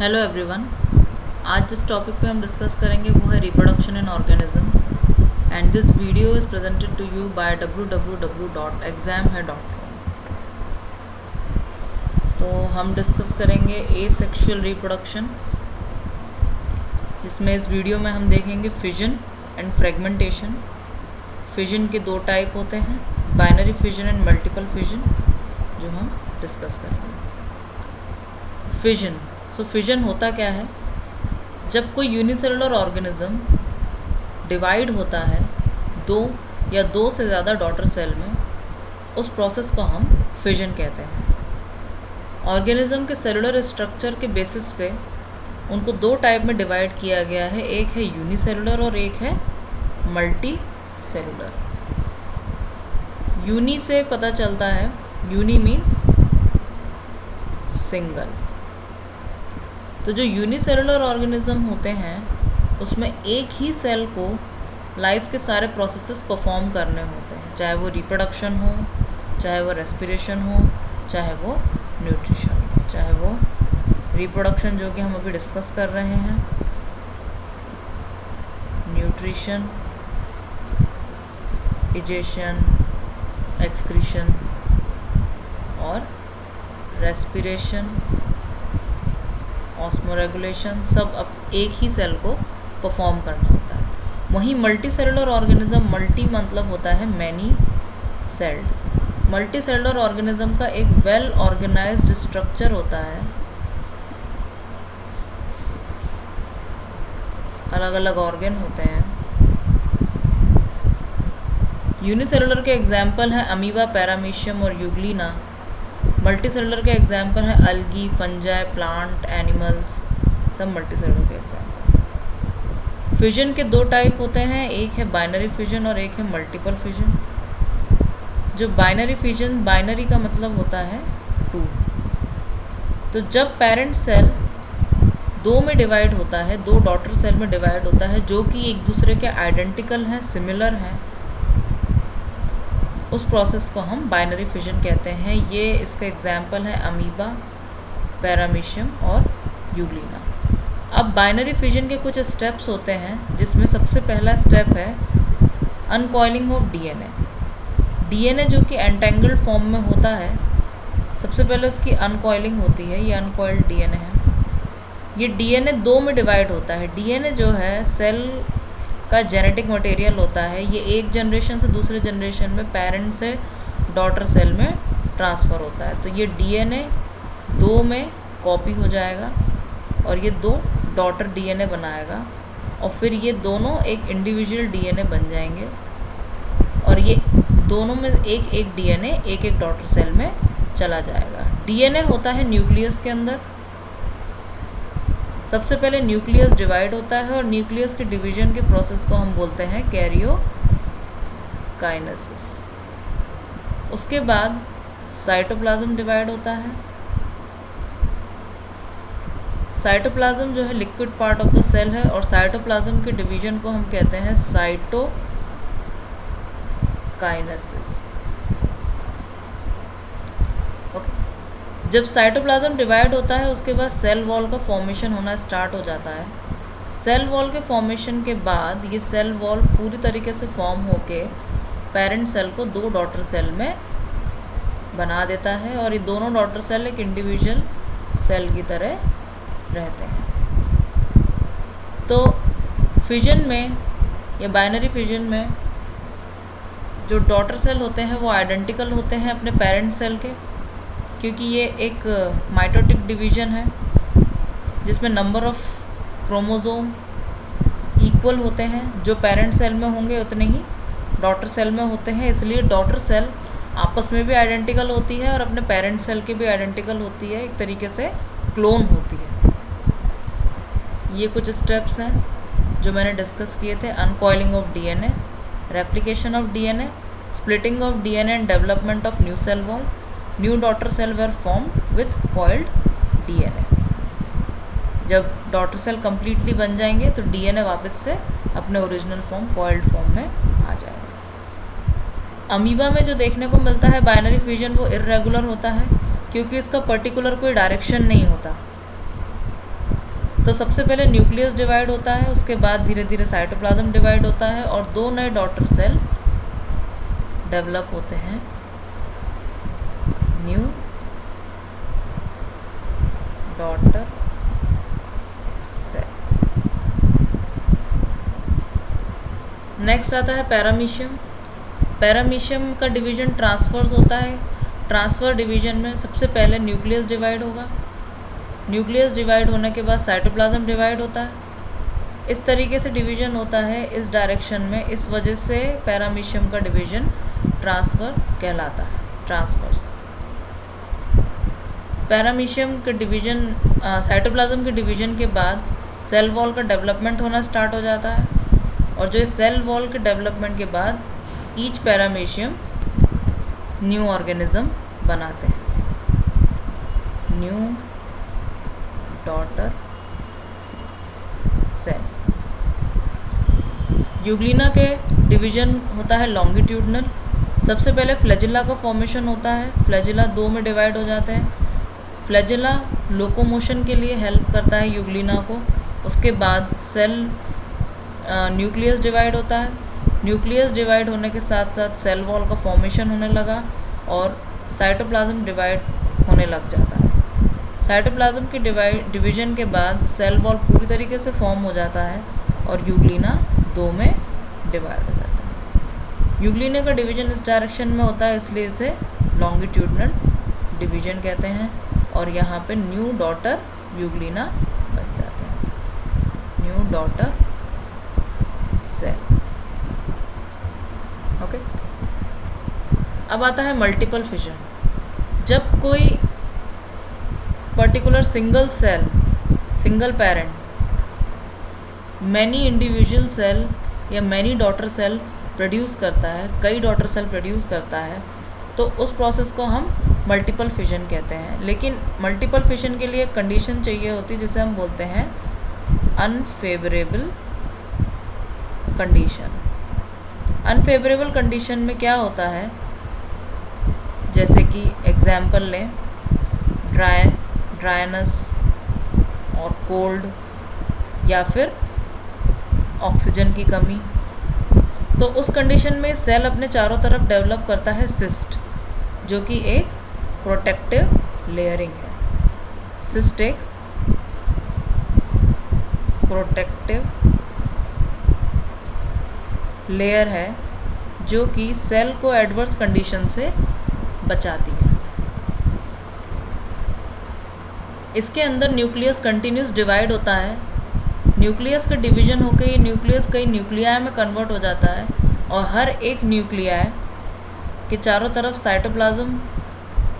Hello everyone. आज जिस topic पे हम डिस्कस करेंगे वो है reproduction in organisms and this video is presented to you by www.examher.com। तो हम डिस्कस करेंगे एसेक्सुअल रिप्रोडक्शन, जिसमें इस वीडियो में हम देखेंगे फिजन एंड फ्रेगमेंटेशन। फिजन के दो टाइप होते हैं, binary fission and multiple fission, जो हम डिस्कस करेंगे। फिजन, फिजन होता क्या है? जब कोई यूनिसेलुलर ऑर्गेनिज्म डिवाइड होता है दो या दो से ज़्यादा डॉटर सेल में, उस प्रोसेस को हम फिजन कहते हैं। ऑर्गेनिज्म के सेलुलर स्ट्रक्चर के बेसिस पे उनको दो टाइप में डिवाइड किया गया है, एक है यूनिसेलुलर और एक है मल्टी सेलुलर। यूनि से पता चलता है, यूनि मीन्स सिंगल। तो जो यूनिसेलुलर ऑर्गेनिज्म होते हैं उसमें एक ही सेल को लाइफ के सारे प्रोसेसेस परफॉर्म करने होते हैं, चाहे वो रिप्रोडक्शन हो, चाहे वो रेस्पिरेशन हो, चाहे वो न्यूट्रिशन हो, चाहे वो रिप्रोडक्शन जो कि हम अभी डिस्कस कर रहे हैं, न्यूट्रिशन, इजेशन, एक्सक्रीशन और रेस्पिरेशन, ऑस्मोरेगुलेशन, सब अब एक ही सेल को परफॉर्म करना होता है। वहीं मल्टी सेलुलर ऑर्गेनिज्म, मल्टी मतलब होता है many sailed. Multi cellular organism का एक वेल ऑर्गेनाइज्ड स्ट्रक्चर होता है, अलग अलग ऑर्गन होते हैं। यूनिसेलुलर के एग्जाम्पल हैं अमीबा, पैरामीशियम और यूग्लिना। मल्टी सेलुलर के एग्जाम्पल हैं अलगी, फंजाई, प्लांट, एनिमल्स, सब मल्टी सेलुलर के एग्जाम्पल। फिजन के दो टाइप होते हैं, एक है बाइनरी फिजन और एक है मल्टीपल फिजन। जो बाइनरी फिजन, बाइनरी का मतलब होता है 2। तो जब पेरेंट सेल दो में डिवाइड होता है, दो डॉटर सेल में डिवाइड होता है जो कि एक दूसरे के आइडेंटिकल हैं, सिमिलर हैं, उस प्रोसेस को हम बाइनरी फिजन कहते हैं। ये इसका एग्जाम्पल है अमीबा, पैरामीशियम और यूग्लिना। अब बाइनरी फिजन के कुछ स्टेप्स होते हैं, जिसमें सबसे पहला स्टेप है अनकॉइलिंग ऑफ डीएनए। डीएनए जो कि एंटेंगल्ड फॉर्म में होता है, सबसे पहले उसकी अनकॉइलिंग होती है। ये अनकॉइल्ड डीएनए है। ये डीएनए दो में डिवाइड होता है। डीएनए जो है सेल का जेनेटिक मटेरियल होता है। ये एक जनरेशन से दूसरे जनरेशन में पेरेंट से डॉटर सेल में ट्रांसफ़र होता है। तो ये डीएनए दो में कॉपी हो जाएगा और ये दो डॉटर डीएनए बनाएगा और फिर ये दोनों एक इंडिविजुअल डीएनए बन जाएंगे और ये दोनों में एक एक डीएनए एक एक डॉटर सेल में चला जाएगा। डीएनए होता है न्यूक्लियस के अंदर। सबसे पहले न्यूक्लियस डिवाइड होता है और न्यूक्लियस के डिवीजन के प्रोसेस को हम बोलते हैं कैरियोकाइनेसिस। उसके बाद साइटोप्लाज्म डिवाइड होता है। साइटोप्लाज्म जो है liquid part of the cell है और साइटोप्लाज्म के डिवीजन को हम कहते हैं साइटोकाइनेसिस। जब साइटोप्लाज्म डिवाइड होता है उसके बाद सेल वॉल का फॉर्मेशन होना स्टार्ट हो जाता है। सेल वॉल के फॉर्मेशन के बाद ये सेल वॉल पूरी तरीके से फॉर्म होके पेरेंट सेल को दो डॉटर सेल में बना देता है और ये दोनों डॉटर सेल एक इंडिविजुअल सेल की तरह रहते हैं। तो फिजन में या बाइनरी फिजन में जो डॉटर सेल होते हैं वो आइडेंटिकल होते हैं अपने पेरेंट सेल के, क्योंकि ये एक माइटोटिक डिवीज़न है जिसमें नंबर ऑफ़ क्रोमोसोम इक्वल होते हैं। जो पेरेंट सेल में होंगे उतने ही डॉटर सेल में होते हैं, इसलिए डॉटर सेल आपस में भी आइडेंटिकल होती है और अपने पेरेंट सेल के भी आइडेंटिकल होती है, एक तरीके से क्लोन होती है। ये कुछ स्टेप्स हैं जो मैंने डिस्कस किए थे। Uncoiling of DNA, replication of DNA, splitting of DNA and development of new cell wall, new daughter cell were formed with coiled DNA. जब डॉटर सेल कम्प्लीटली बन जाएंगे तो डीएनए वापस से अपने ओरिजिनल फॉर्म, कॉइल्ड फॉर्म में आ जाएगा। Amoeba में जो देखने को मिलता है बाइनरी फिजन, वो इर्रेगुलर होता है क्योंकि इसका पर्टिकुलर कोई डायरेक्शन नहीं होता। तो सबसे पहले न्यूक्लियस डिवाइड होता है, उसके बाद धीरे धीरे साइटोप्लाज्म डिवाइड होता है और दो नए डॉटर सेल डेवलप होते हैं, न्यू डॉटर सेल। नेक्स्ट आता है पैरामीशियम। पैरामीशियम का डिवीजन ट्रांसफर्स होता है। ट्रांसफर डिवीजन में सबसे पहले न्यूक्लियस डिवाइड होगा, न्यूक्लियस डिवाइड होने के बाद साइटोप्लाज्म डिवाइड होता है। इस तरीके से डिवीजन होता है इस डायरेक्शन में, इस वजह से पैरामीशियम का डिवीजन ट्रांसफर कहलाता है, ट्रांसफर्स। पैरामीशियम के डिवीजन साइटोप्लाज्म के डिवीजन के बाद सेल वॉल का डेवलपमेंट होना स्टार्ट हो जाता है और जो इस सेल वॉल के डेवलपमेंट के बाद ईच पैरामीशियम न्यू ऑर्गेनिज्म बनाते हैं, न्यू डॉटर सेल। यूग्लिना के डिवीजन होता है लॉन्गिट्यूडनल। सबसे पहले फ्लैजिला का फॉर्मेशन होता है, फ्लैजिला दो में डिवाइड हो जाते हैं। फ्लैजिला लोकोमोशन के लिए हेल्प करता है यूग्लिना को। उसके बाद सेल न्यूक्लियस डिवाइड होता है, न्यूक्लियस डिवाइड होने के साथ साथ सेल वॉल का फॉर्मेशन होने लगा और साइटोप्लाज्म डिवाइड होने लग जाता है। साइटोप्लाज्म के डिवीजन के बाद सेल वॉल पूरी तरीके से फॉर्म हो जाता है और यूग्लिना दो में डिवाइड हो जाता है। यूग्लिना का डिवीजन इस डायरेक्शन में होता है, इसलिए इसे लॉन्गिट्यूडनल डिवीजन कहते हैं और यहाँ पे न्यू डॉटर यूग्लिना बन जाते हैं, न्यू डॉटर सेल। ओके, अब आता है मल्टीपल फिजन। जब कोई particular single cell, single parent many individual cell या मैनी डॉटर सेल प्रोड्यूस करता है, कई डॉटर सेल प्रोड्यूस करता है, तो उस प्रोसेस को हम मल्टीपल फिजन कहते हैं। लेकिन मल्टीपल फिजन के लिए कंडीशन चाहिए होती है जिसे हम बोलते हैं अनफेवरेबल कंडीशन। अनफेवरेबल कंडीशन में क्या होता है, जैसे कि एग्जाम्पल लें, ड्राइनेस और कोल्ड या फिर ऑक्सीजन की कमी। तो उस कंडीशन में सेल अपने चारों तरफ डेवलप करता है सिस्ट, जो कि एक प्रोटेक्टिव लेयरिंग है। सिस्ट एक प्रोटेक्टिव लेयर है जो कि सेल को एडवर्स कंडीशन से बचाती है। इसके अंदर न्यूक्लियस कंटिन्यूस डिवाइड होता है। न्यूक्लियस का डिवीजन होकर ये न्यूक्लियस कई न्यूक्लियाई में कन्वर्ट हो जाता है और हर एक न्यूक्लियाई के चारों तरफ साइटोप्लाज्म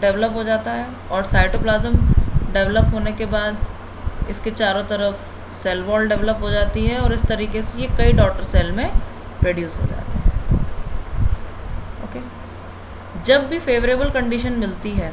डेवलप हो जाता है और साइटोप्लाज्म डेवलप होने के बाद इसके चारों तरफ सेल वॉल डेवलप हो जाती है और इस तरीके से ये कई डॉटर सेल में प्रोड्यूस हो जाते हैं। ओके, जब भी फेवरेबल कंडीशन मिलती है,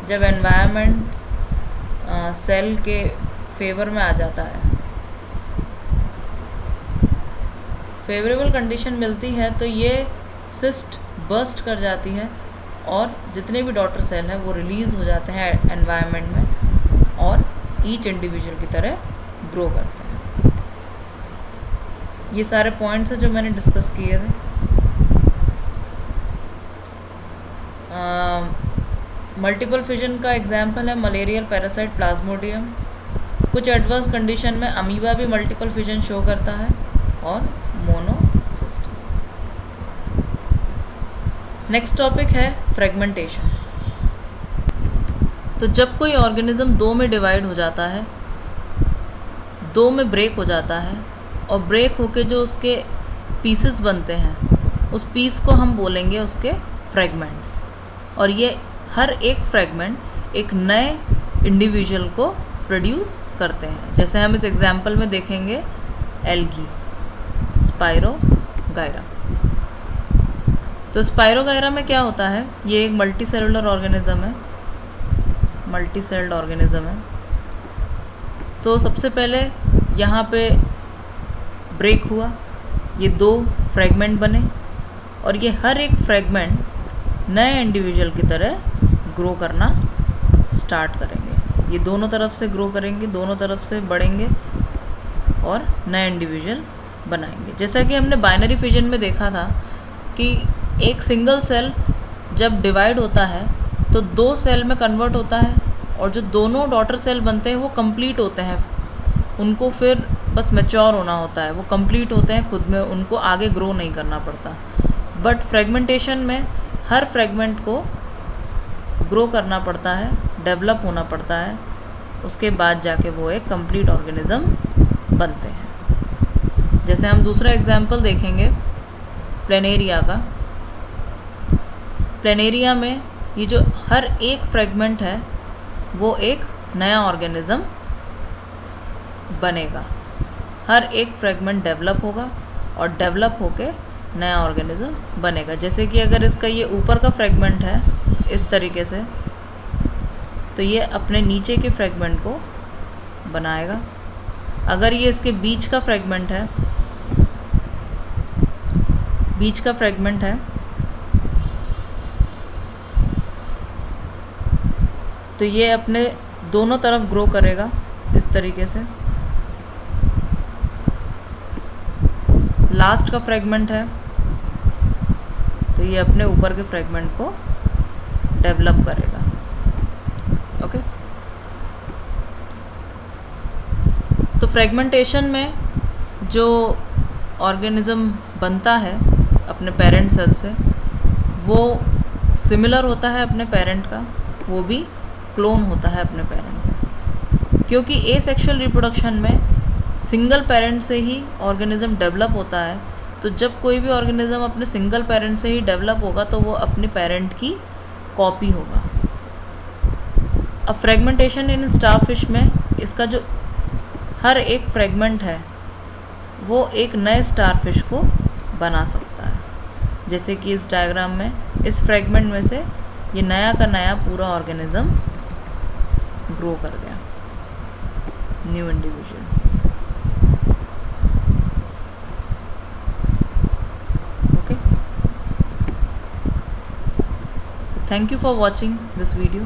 जब एनवायरनमेंट सेल के फेवर में आ जाता है, फेवरेबल कंडीशन मिलती है, तो ये सिस्ट बर्स्ट कर जाती है और जितने भी डॉटर सेल हैं वो रिलीज़ हो जाते हैं एनवायरनमेंट में और ईच इंडिविजुअल की तरह ग्रो करते हैं। ये सारे पॉइंट्स हैं जो मैंने डिस्कस किए थे। मल्टीपल फिजन का एग्जाम्पल है मलेरियल पैरासाइट प्लाज्मोडियम। कुछ एडवर्स कंडीशन में अमीबा भी मल्टीपल फिजन शो करता है और मोनोसिस्टिस। नेक्स्ट टॉपिक है फ्रेगमेंटेशन। तो जब कोई ऑर्गेनिज्म दो में डिवाइड हो जाता है, दो में ब्रेक हो जाता है और ब्रेक होके जो उसके पीसेस बनते हैं उस पीस को हम बोलेंगे उसके फ्रेगमेंट्स। और ये हर एक फ्रेगमेंट एक नए इंडिविजुअल को प्रोड्यूस करते हैं। जैसे हम इस एग्जाम्पल में देखेंगे एल्गी, स्पाइरोगायरा। तो स्पाइरोगायरा में क्या होता है, ये एक मल्टी सेलुलर ऑर्गेनिज्म है, मल्टी सेल्ड ऑर्गेनिज्म है। तो सबसे पहले यहाँ पे ब्रेक हुआ, ये दो फ्रेगमेंट बने और ये हर एक फ्रेगमेंट नए इंडिविजुअल की तरह ग्रो करना स्टार्ट करेंगे। ये दोनों तरफ से ग्रो करेंगे, दोनों तरफ से बढ़ेंगे और नए इंडिविजुअल बनाएंगे। जैसा कि हमने बाइनरी फिजन में देखा था कि एक सिंगल सेल जब डिवाइड होता है तो 2 सेल में कन्वर्ट होता है, और जो दोनों डॉटर सेल बनते हैं वो कंप्लीट होते हैं, उनको फिर बस मैच्योर होना होता है, वो कंप्लीट होते हैं खुद में, उनको आगे ग्रो नहीं करना पड़ता। बट फ्रेगमेंटेशन में हर फ्रेगमेंट को ग्रो करना पड़ता है, डेवलप होना पड़ता है, उसके बाद जाके वो एक कंप्लीट ऑर्गेनिज्म बनते हैं। जैसे हम दूसरा एग्जाम्पल देखेंगे प्लेनेरिया का। प्लेनेरिया में ये जो हर एक फ्रेगमेंट है वो एक नया ऑर्गेनिज्म बनेगा, हर एक फ्रेगमेंट डेवलप होगा और डेवलप होके नया ऑर्गेनिज्म बनेगा। जैसे कि अगर इसका ये ऊपर का फ्रेगमेंट है इस तरीके से, तो ये अपने नीचे के फ्रेगमेंट को बनाएगा। अगर ये इसके बीच का फ्रेगमेंट है, तो ये अपने दोनों तरफ ग्रो करेगा इस तरीके से। लास्ट का फ्रेगमेंट है तो ये अपने ऊपर के फ्रेगमेंट को डेवलप करेगा। ओके, तो फ्रेगमेंटेशन में जो ऑर्गेनिज्म बनता है अपने पेरेंट सेल से, वो सिमिलर होता है अपने पेरेंट का, वो भी क्लोन होता है अपने पेरेंट का। क्योंकि एसेक्सुअल रिप्रोडक्शन में सिंगल पेरेंट से ही ऑर्गेनिज्म डेवलप होता है, तो जब कोई भी ऑर्गेनिज्म अपने सिंगल पेरेंट से ही डेवलप होगा तो वो अपने पेरेंट की कॉपी होगा। अब फ्रेगमेंटेशन इन स्टारफिश में इसका जो हर एक फ्रेगमेंट है वो एक नए स्टारफिश को बना सकता है। जैसे कि इस डायग्राम में इस फ्रेगमेंट में से ये नया का नया पूरा ऑर्गेनिज्म ग्रो कर गया, new individual. Okay, so thank you for watching this video.